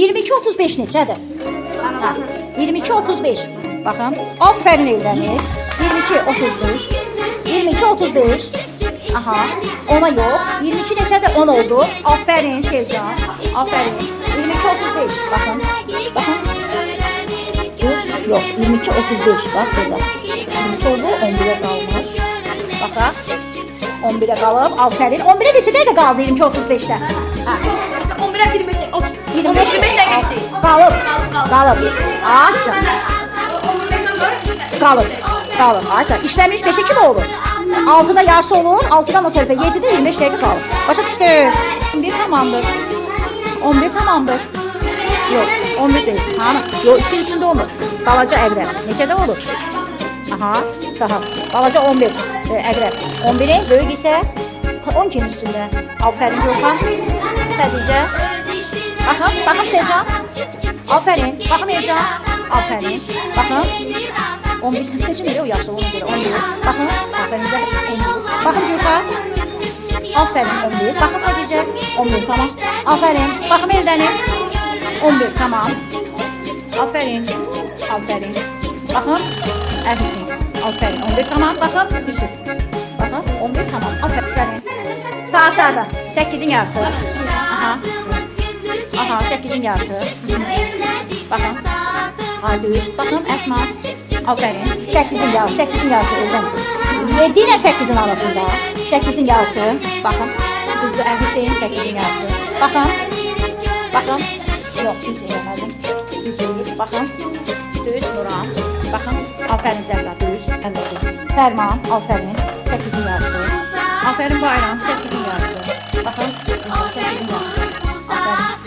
22-35 neçədir? 22-35. Baxın. Aferin Eldəniz. 22-35. 22-35. Aha. Ona yox. 22 neçədir? 10 oldu. Aferin Sevcan. Aferin. 22-35. Baxın. Baxın. Yox. 22-35. Bax burada. 22 oldu. 11'e qalmış. Baxaq. 11'e qalıb. Aferin. 11'e neçə dəqiqə qaldı 22-35'də? 11'e 25 25 dəqiqə keçdi. qalıb. Qalıb. Aşağı. Qalıb. Qalıb. Aşağı. İşləmiş 5'e kim olur? 6'da yarısı olur. 6'dan o tərəfə 7'də 25 dəqiqə qalır. Başa düşdük. 11 tamamdır. 11 tamamdır. Yox, 11 deyil. Tamam. Yox, 2'nin üstündə olmur. Balaca əqrəb. Neçədə olur? Aha, saha. Balaca 11. Əqrəb. 11'in böyük isə 12'nin üstündə. Aferin Gürkan. Xədicə. Baxın, baxın Sevcan. Aferin. Baxın Ercan. Aferin. Baxın. 11 seçim elə o yaşlı ona görə 11. Baxın. Aferin bizə 11. Baxın Gürkan. Aferin 11. Baxın Xədicə. 11 tamam. Aferin. Baxın Eldəniz. 11 tamam. Aferin. Aferin. Bakın. Ersin. Aferin. 11 tamam. Bakın. Yusuf. Bakın. 11 tamam. Aferin. Saatlarda. 8'in yarısı. Aha. Aha. 8'in yarısı. Bakın. Hadi. Bakın Esma. Aferin. 8'in yarısı. 8'in yarısı. 7 ile 8'in arasında. 8'in yarısı. Bakın. Kızı Ersin. 8'in yarısı. Bakın. Bakın. Yok, düz yemedim. Düz değil. Bakın. Düz Nuran. Bakın. Aferin Zəhra. Düz. Ben de düz. Ferman. Aferin. 8'in yarısı. Aferin Bayram. 8'in yarısı. Bakın. 8'in yarısı. Aferin.